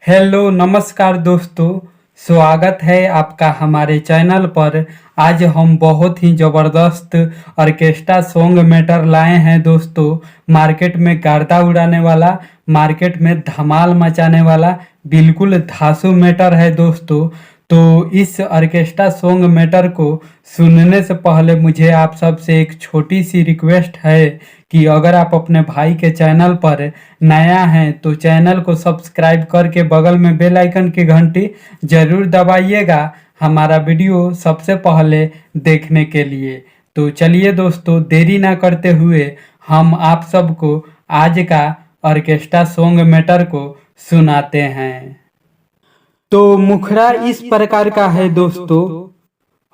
Hello नमस्कार दोस्तों, स्वागत है आपका हमारे चैनल पर। आज हम बहुत ही ज़बरदस्त ऑर्केस्ट्रा सॉन्ग मैटर लाए हैं दोस्तों। मार्केट में गर्दा उड़ाने वाला, मार्केट में धमाल मचाने वाला बिल्कुल धांसू मैटर है दोस्तों। तो इस ऑर्केस्ट्रा सॉन्ग मैटर को सुनने से पहले मुझे आप सबसे एक छोटी सी रिक्वेस्ट है कि अगर आप अपने भाई के चैनल पर नया हैं तो चैनल को सब्सक्राइब करके बगल में बेल आइकन की घंटी जरूर दबाइएगा हमारा वीडियो सबसे पहले देखने के लिए। तो चलिए दोस्तों, देरी ना करते हुए हम आप सबको आज का ऑर्केस्ट्रा सॉन्ग मैटर को सुनाते हैं। तो मुखड़ा इस प्रकार का है दोस्तों।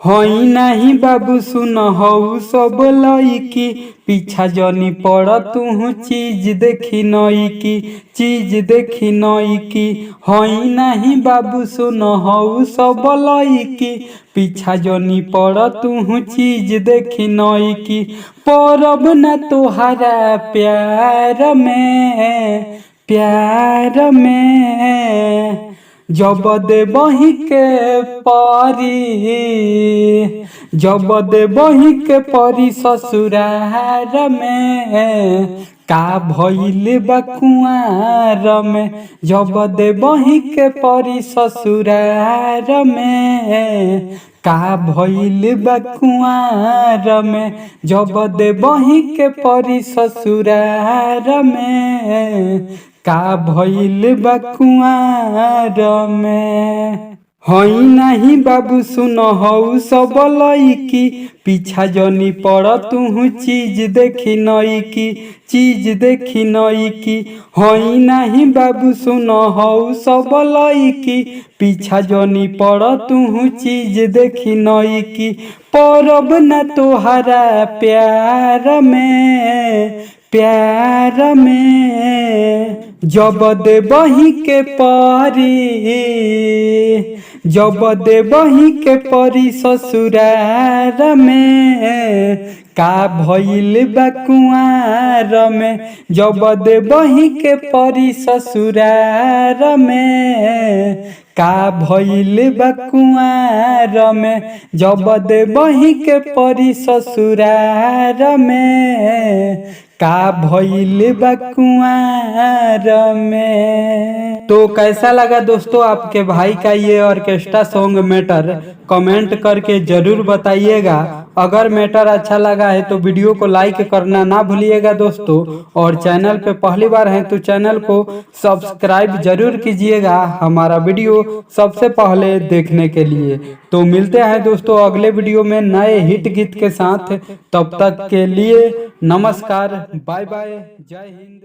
हई नाही बाबू सुन हऊ सब लईकी, पीछा जनी पड़ तू चीज देखी नईकी, चीज देखी नईकी। हई नाही बाबू सुन हऊ सब लईकी, पीछा जनी पड़ तू चीज देखी नईकी। परब न तोहरा प्यार में, प्यार में जब देबही के परी, जब देबही के परी ससुरार में, का भइल बा कुंवार में। जब देबही के परी ससुरार में, का भइल बा कुंवार में। जब देबही के परी ससुरार में, का भइल बा कुंवार में। हई नाही बाबू सुन हऊ सब लईकी, पीछा जनी पड़ तू चीज देखी नईकी, चीज देखी नईकी। हई नाही बाबू सुन हऊ सब लईकी, पीछा जनी पड़ तू चीज देखी नईकी। परब न तोहरा प्यार में, प्यार में जब देबही के परी, जब देबही के परी ससुरार में, का भइल बा कुंवार में। जब देबही के परी ससुरार में, का भइल बा कुंवार में। जब देबही के परी ससुरार में, का भइल बा कुंवार में। तो कैसा लगा दोस्तों आपके भाई का ये ऑर्केस्ट्रा सॉन्ग मैटर, कमेंट करके जरूर बताइएगा। अगर मैटर अच्छा लगा है तो वीडियो को लाइक करना ना भूलिएगा दोस्तों, और चैनल पे पहली बार हैं तो चैनल को सब्सक्राइब जरूर कीजिएगा हमारा वीडियो सबसे पहले देखने के लिए। तो मिलते हैं दोस्तों अगले वीडियो में नए हिट गीत के साथ। तब तक के लिए नमस्कार, बाय बाय, जय हिंद।